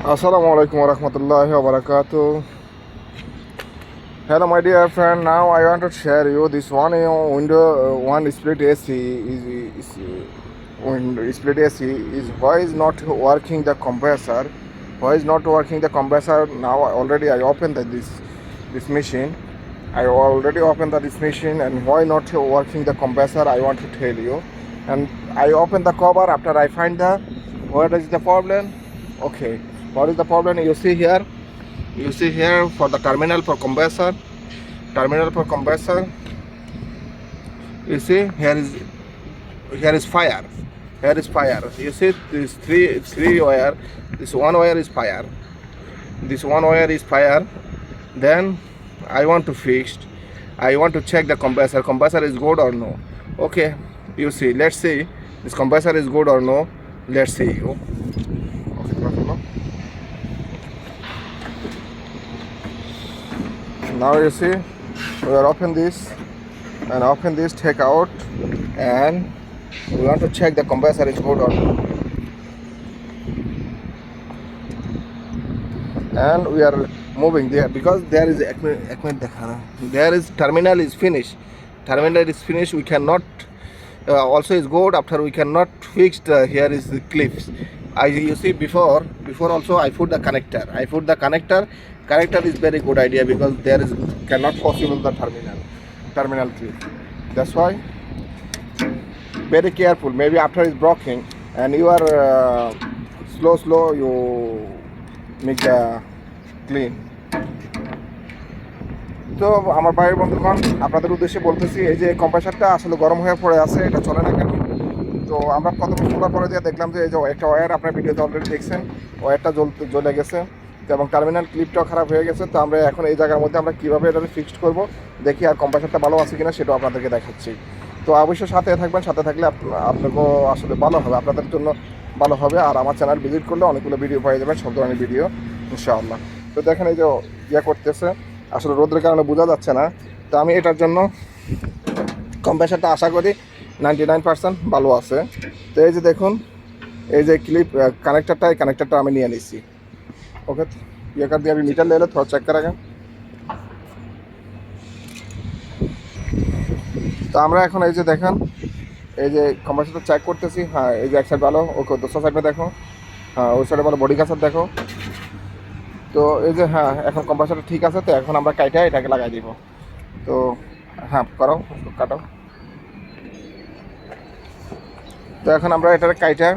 Assalamu alaikum warahmatullahi wabarakatuh. Hello, my dear friend. Now I want to share you this one window, one split AC when split AC is why is not working the compressor? Why is not working the compressor? Now already I opened this machine. I already opened this machine, and why not working the compressor? I want to tell you. And I open the cover after I find the what is the problem. Okay, what is the problem? You see here for the terminal for compressor. You see here is fire. Here is fire. You see this three wire. This one wire is fire. This one wire is fire. Then I want to fix. I want to check the compressor. Compressor is good or no? Okay. You see. Let's see. This compressor is good or no? Let's see. Okay. Now you see we are open this and open this, take out, and we want to check the compressor is good or not. And we are moving there because there is there is terminal is finished. Terminal is finished. We cannot also is good after we cannot fix here is the clips. You see before also I put the connector. Connector is very good idea because there is cannot possible the terminal clip. That's why very careful. Maybe after it's broken and you are slow you make the clean. তো আমার বাইরের বন্ধুগণ আপনাদের উদ্দেশ্যে বলতেছি এই যে কম্প্রেসারটা আসলে গরম হয়ে পড়ে আছে, এটা চলে না কেন। তো আমরা কতক্ষণ খোলার পরে দিয়ে দেখলাম যে এই যে একটা ওয়্যার আপনার ভিডিওতে অলরেডি দেখছেন, ওয়্যারটা জ্বলে গেছে এবং টার্মিনাল ক্লিপটাও খারাপ হয়ে গেছে। তো আমরা এখন এই জায়গার মধ্যে আমরা কীভাবে এটা ফিক্সড করবো দেখি, আর কম্প্রেসারটা ভালো আছে কিনা সেটাও আপনাদেরকে দেখাচ্ছি। তো অবশ্যই সাথে থাকবেন, সাথে থাকলে আপনাকেও আসলে ভালো হবে, আপনাদের জন্য ভালো হবে। আর আমার চ্যানেল ভিজিট করলে অনেকগুলো ভিডিও পেয়ে যাবেন, সব ধরনের ভিডিও ইনশাআল্লাহ। তো দেখেন এই যে করতেছে, আসলে রোদের কারণে বোঝা যাচ্ছে না। তো আমি এটার জন্য কম্প্রেসারটা আশা করি 99% ভালো আছে। তো এই যে দেখুন এই যে ক্লিপ কানেক্টারটা আমি নিয়ে নিচ্ছি। ओके ये कर दिया। अभी मीटर ले लो, थोड़ा चेक करेगा। তো আমরা এখন এই যে দেখেন এই যে কম্প্রেসারটা চেক করতেছি। হ্যাঁ এই যে এক সাইড ভালো, ওকে দোসরা সাইডে দেখো, হ্যাঁ ওই সাইডে ভালো, বডি কাসার দেখো। তো এই যে হ্যাঁ এখন কম্প্রেসারটা ঠিক আছে। তো এখন আমরা কাইটা এটাকে লাগাই দিব। তো হ্যাঁ করো, কাটো। তো এখন আমরা এটার কাইটা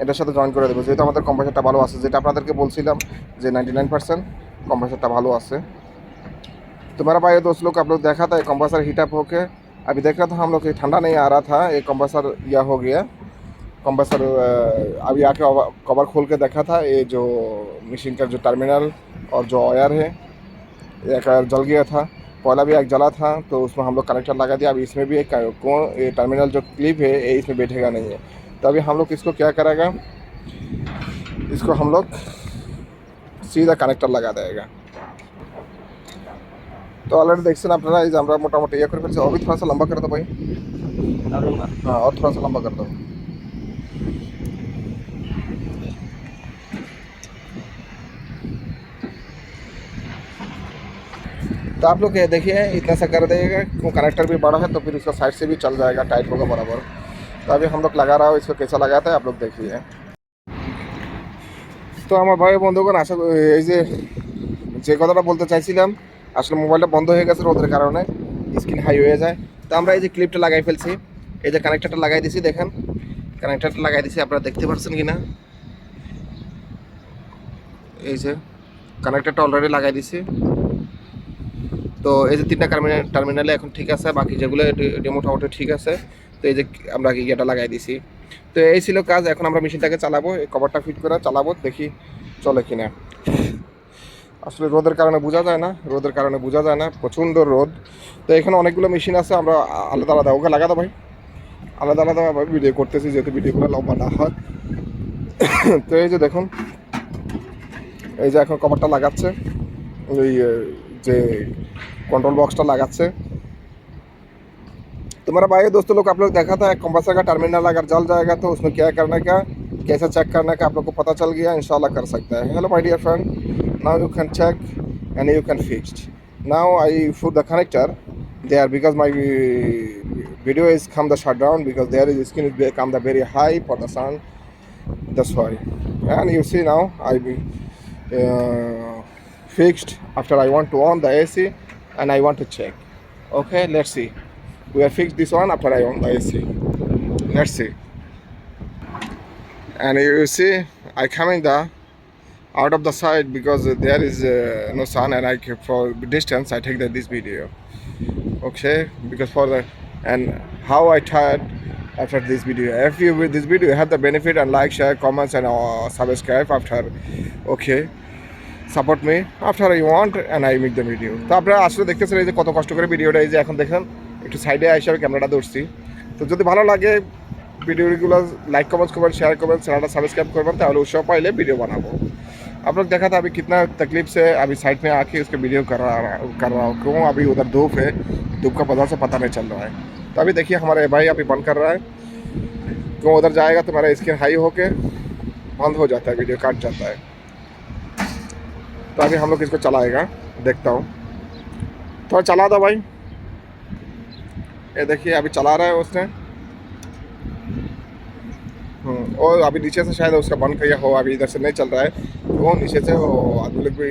এটার সাথে জয়েন করে দেবো, যেহেতু আমাদের কম্প্রেসারটা ভালো আছে, যেটা আপনাদেরকে বলছিলাম যে 99% कम्प्रेसर ভালো আছে। तो मेरा भाई दोस्त लोग आप लोग देखा था कंप्रेसर हीटअप होके अभी देख रहा था हम लोग कि ठंडा नहीं आ रहा था, एक कंप्रेसर यह हो गया। कंप्रेसर अभी आके कवर खोल के देखा था, ये जो मशीन का जो टर्मिनल और जो वायर है एक जल गया था, पहला भी एक जला था। तो उसमें हम लोग कनेक्टर लगा दिया। अभी इसमें भी एक ये टर्मिनल जो क्लिप है ये इसमें बैठेगा नहीं है। तो अभी हम लोग इसको क्या करेगा, इसको हम लोग सीधा कनेक्टर लगा देगा। तो ऑलरेडी देखছেন আপনারা এই যে আমরা মোটামুটি ইয়ে করে ফেলছি। अभी थोड़ा सा लंबा कर दो भाई, हाँ और थोड़ा सा लंबा कर दो। तो आप लोग ये देखिए इतना सा कर देगा, कनेक्टर भी बड़ा है तो फिर इसका साइड से भी चल जाएगा, टाइट होगा बराबर। तो अभी हम लोग लगा रहा हो, इसको कैसा लगाता है आप लोग देखिए। তো আমার ভাই বন্ধুগণ আশা এই যে কথাটা বলতে চাইছিলাম, আসলে মোবাইলটা বন্ধ হয়ে গেছে রোদের কারণে, স্ক্রিন হাই হয়ে যায়। তো আমরা এই যে ক্লিপটা লাগাই ফেলছি, এই যে কানেক্টারটা লাগাই দিছি, দেখেন কানেক্টারটা লাগাই দিছি, আপনারা দেখতে পাচ্ছেন কি না। এই যে কানেক্টারটা অলরেডি লাগাই দিছি। তো এই যে তিনটা টার্মিনালে এখন ঠিক আছে, বাকি যেগুলো মোটামুটি ঠিক আছে। তো এই যে আমরা ইয়েটা লাগাই দিছি। তো এই ছিল কাজ। এখন আমরা মেশিনটাকে চালাবো, এই কভারটা ফিট করে চালাবো, দেখি চলে কিনা। আসলে রোদের কারণে বোঝা যায় না, প্রচণ্ড রোদ। তো এখানে অনেকগুলো মেশিন আছে, আমরা আলাদা আলাদা ওকে লাগাতে ভাই, আলাদা আলাদাভাবে ভিডিও করতেছি যেহেতু ভিডিওগুলো লম্বা না হয়। তো এই যে দেখুন এই যে এখন কভারটা লাগাচ্ছে, ওই যে कंट्रोल बॉक्स लगाচ্ছে। तो मेरा भाई दोस्तों लोग आप लोग देखा था कंप्रेसर का टर्मिनल अगर जल जाएगा तो उसमें क्या करने का कैसे चेक करना है आप लोग को पता चल गया, इंशाल्लाह कर सकता है। Hello my dear friend, now you can check and you can fixed. Now I put the connector there because my video is come the shutdown because there is skin is become the very high for the sun, that's why. And you see now I fixed after I want to on the AC and I want to check. Okay, let's see. We have fixed this one after I on the AC. Let's see. And you see I coming the out of the side because there is no sun, and I for distance I take this video. Okay, because for the and how I tired after this video. If you with this video have the benefit and like, share, comments and subscribe after. Okay, support me after I want and I make the video. তো আপনারা আসলে দেখতেছেন এই যে কত কষ্ট করে ভিডিওটা এই যে এখন দেখেন একটু সাইডে আইসা ক্যামেরাটা ধরছি। তো যদি ভালো লাগে ভিডিওগুলো লাইক कमेंट्स করবেন, শেয়ার করবেন, চ্যানেলটা সাবস্ক্রাইব করবেন, তাহলে উৎসাহ পাইলে ভিডিও বানাবো। आप लोग देखा था अभी कितना तकलीफ से अभी साइड में आके उसके वीडियो कर रहा हूँ। क्यों अभी उधर धूप है, धूप का पता से पता नहीं चल रहा है। तो अभी देखिए हमारे भाई अभी बंद कर रहा है, क्यों उधर जाएगा तो मेरा स्क्रीन हाई होके बंद हो जाता है, वीडियो काट जाता है। तो अभी हम लोग इसको चलाएगा, देखता हूँ। थोड़ा चला दो भाई, ये देखिए अभी चला रहा है उसने। और अभी नीचे से शायद उसका बंद किया हो, अभी इधर से नहीं चल रहा है, वो नीचे से वो आदमी लोग भी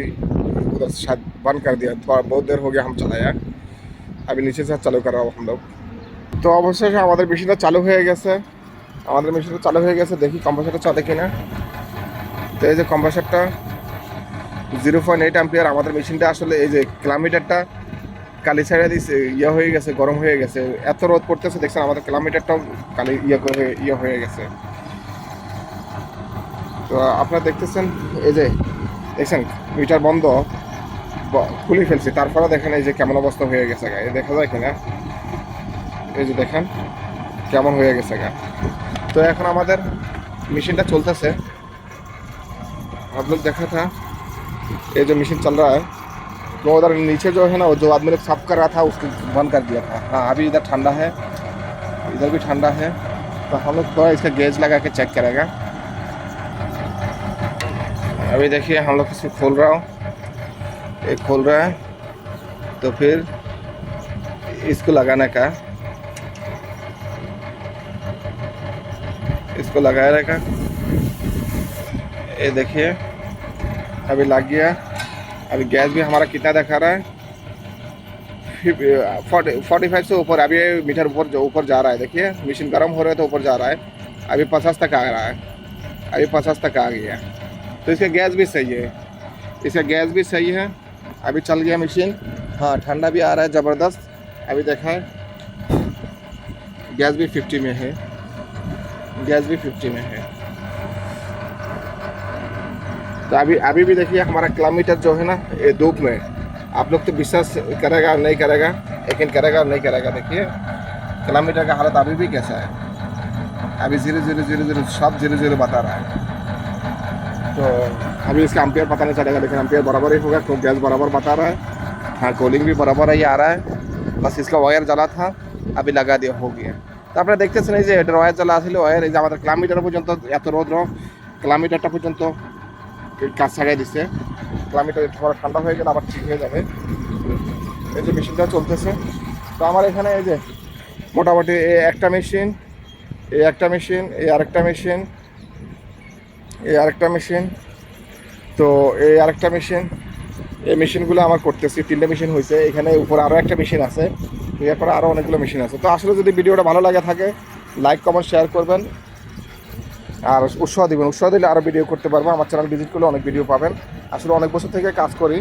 उधर से शायद बंद कर दिया। थोड़ा बहुत देर हो गया हम चलाया, अभी नीचे से चालू कर रहा हूँ हम लोग। तो অবশ্যই আমাদের মেশিনটা চালু হয়ে গেছে, দেখি কম্প্রেসরটা চলে কিনা। তো এই যে কম্প্রেসরটা 0.8 অ্যাম্পিয়ার আমাদের মেশিনটা আসলে এই যে কিলোমিটারটা কালি ছাড়া দিছে, ইয়ে হয়ে গেছে, গরম হয়ে গেছে, এত রোদ পড়তেছে দেখছেন আমাদের কিলোমিটারটাও কালি ইয়ে হয়ে গেছে। তো আপনারা দেখতেছেন এই যে দেখছেন মিটার বন্ধ খুলে ফেলছি, তারপরে দেখেন এই যে কেমন অবস্থা হয়ে গেছে গা, এই দেখা যায় কিনা, এই যে দেখেন কেমন হয়ে গেছে গা। তো এখন আমাদের মেশিনটা চলতেছে, आप लोग देखा था ये जो मशीन चल रहा है, तो उधर नीचे जो है ना वो जो आदमी लोग साफ कर रहा था उसको बंद कर दिया था। हाँ अभी इधर ठंडा है, इधर भी ठंडा है। तो हम लोग थोड़ा इसका गेज लगा के चेक करेगा। अभी देखिए हम लोग इसको खोल रहा हूँ, एक खोल रहा है, तो फिर इसको लगाने का, इसको लगाया रहेगा। ये देखिए अभी लग गया। अभी गैस भी हमारा कितना दिखा रहा है, 45 से ऊपर। अभी मीटर ऊपर जा रहा है, देखिए मशीन गर्म हो रहा है तो ऊपर जा रहा है। अभी 50 तक आ रहा है, अभी 50 तक आ गया। तो इसका गैस भी सही है, इसका गैस भी सही है। अभी चल गया मशीन। हाँ ठंडा भी आ रहा है ज़बरदस्त। अभी देखा है गैस भी 50 में है, गैस भी 50 में है। तो अभी भी देखिए हमारा किलोमीटर जो है ना ये धूप में, आप लोग तो विश्वास करेगा और नहीं करेगा, लेकिन करेगा और नहीं करेगा। देखिए किलोमीटर का हालत अभी भी कैसा है, अभी 0 सब 0 बता रहा है। तो अभी इसका एम्पियर पता नहीं चलेगा, लेकिन एम्पियर बराबर ही होगा क्योंकि गैस बराबर बता रहा है। हाँ कूलिंग भी बराबर ही आ रहा है, बस इसका वायर जला था अभी लगा दिया, हो गया। तो আপনারা দেখতেছেন এই যে এটা ওয়্যার জ্বালা ছিল, ওয়্যার এই যে আমাদের কিলোমিটার পর্যন্ত এত রোদ কিলোমিটারটা পর্যন্ত কাজ ছাড়িয়ে দিচ্ছে। কিলোমিটার একটু ঠান্ডা হয়ে গেলে আবার ঠিক হয়ে যাবে। এই যে মেশিনটা চলতেছে। তো আমার এখানে এই যে মোটামুটি এই একটা মেশিন, এই একটা মেশিন, এই আরেকটা মেশিন, এই আরেকটা মেশিন, তো এই আরেকটা মেশিন, এই মেশিনগুলো আমার করতেছি। 3টে মেশিন হয়েছে, এখানে উপরে আরও একটা মেশিন আছে, এরপরে আরও অনেকগুলো মেশিন আছে। তো আসলে যদি ভিডিওটা ভালো লাগে থাকে লাইক কমেন্ট শেয়ার করবেন আর উৎসাহ দিবেন, উৎসাহ দিলে আরও ভিডিও করতে পারবো। আমার চ্যানেল ভিজিট করলে অনেক ভিডিও পাবেন। আসলে অনেক বছর থেকে কাজ করি,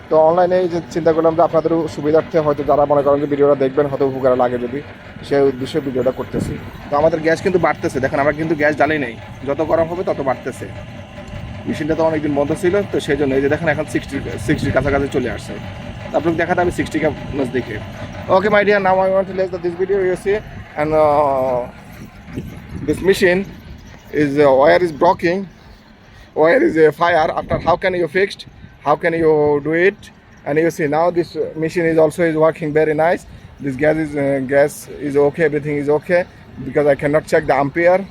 তো অনলাইনে এই যে চিন্তা করলাম যে আপনাদের সুবিধার্থে হয়তো যারা মনে করেন যে ভিডিওটা দেখবেন হয়তো উপকার লাগে যদি, সেই উদ্দেশ্যে ভিডিওটা করতেছি। তো আমাদের গ্যাস কিন্তু বাড়তেছে, দেখেন আমরা কিন্তু গ্যাস জ্বালাই নেই, যত গরম হবে তত বাড়তেছে। মেশিনটা তো অনেকদিন বন্ধ ছিল, তো সেই জন্য এই যে দেখেন এখন 60 কাছাকাছি চলে আসছে। আপনাকে দেখাতে আমি 60 কা দেখে। Okay my dear, now I want to less this video you see and this machine is wire is blocking, wire is a fire. After how can you fixed, how can you do it? And you see now this machine is also is working very nice. This gas is okay, everything is okay, because I cannot check the ampere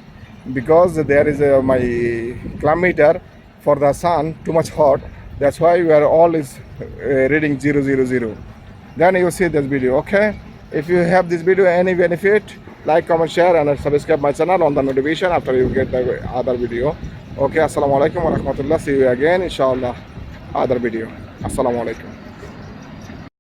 because there is my climb meter for the sun too much hot. That's why we are all is reading 000. Then you see this video. Okay, if you have this video any benefit, like, comment, share, and subscribe my channel on the notification after you get the other video. Okay, assalamu alaikum wa rahmatullah. See you again inshallah other video. Assalamu alaikum.